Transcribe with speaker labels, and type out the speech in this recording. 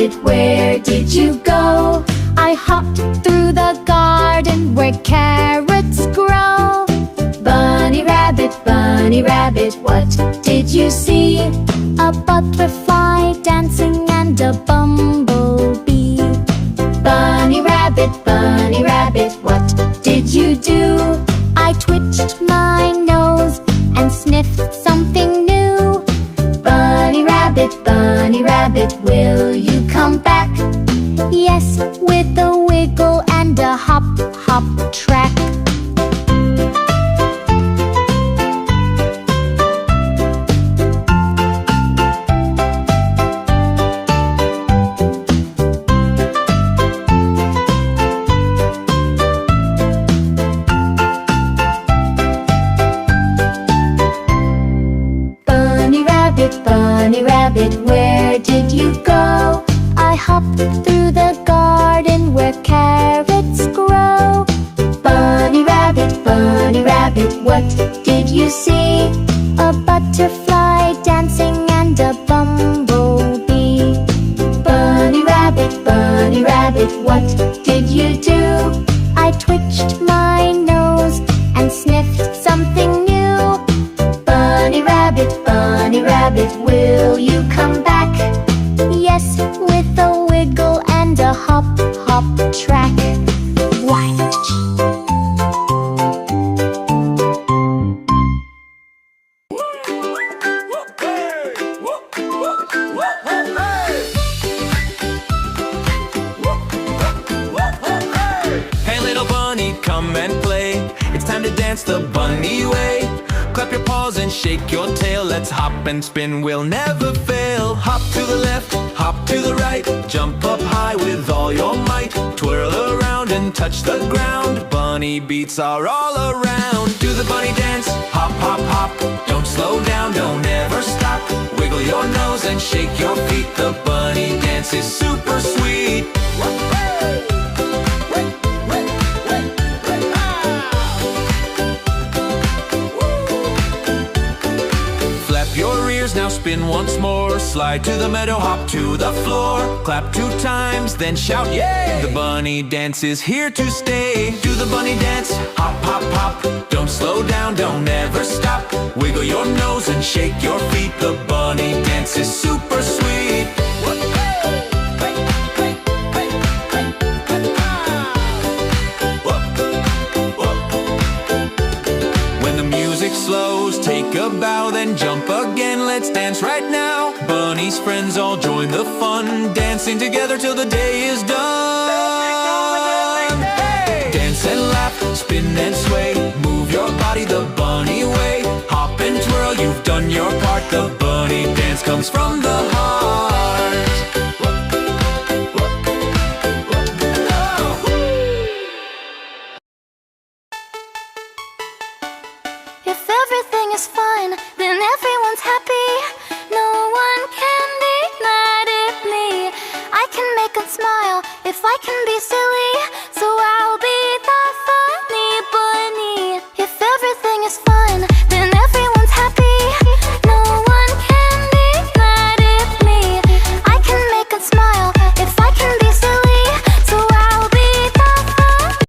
Speaker 1: rabbit, where did you go? I hopped through the garden where carrots grow. Bunny rabbit, what did you see? A butterfly dancing and a bumblebee. Bunny rabbit, what did you do? I twitched my nose and sniffed something new. Bunny rabbit, will you come back? Yes, with a wiggle and a hop, hop track. Bunny rabbit, where did you go? I hopped through the garden where carrots grow. Bunny rabbit, what did you see? A butterfly dancing and a bumblebee. Bunny rabbit, what did you do? I twitched my nose and sniffed something new. Bunny rabbit, will you come back? Yes, with a wiggle and a hop, hop track.
Speaker 2: Hey little bunny, come and play. It's time to dance the bunny way. Clap your paws and shake your tail. Let's hop and spin, we'll never fail. Hop to the left, hop to the right. Jump up high with all your might. Twirl around and touch the ground. Bunny beats are all around. Do the bunny dance, hop, hop, hop. Don't slow down, don't ever stop. Wiggle your nose and shake your feet. The bunny dance is super sweet. Now spin once more. Slide to the meadow, hop to the floor. Clap 2 times, then shout, yay! The bunny dance is here to stay. Do the bunny dance, hop, hop, hop. Don't slow down, don't ever stop. Wiggle your nose and shake your feet. The bunny dance is super sweet. When the music slows, take a bow, then jump again. Let's dance right now. Bunny's friends all join the fun, dancing together till the day is done. Hey! Dance and laugh, spin and sway. Move your body the bunny way. Hop and twirl, you've done your part. The bunny dance comes from the heart.
Speaker 1: If everything is fine, then everyone's happy.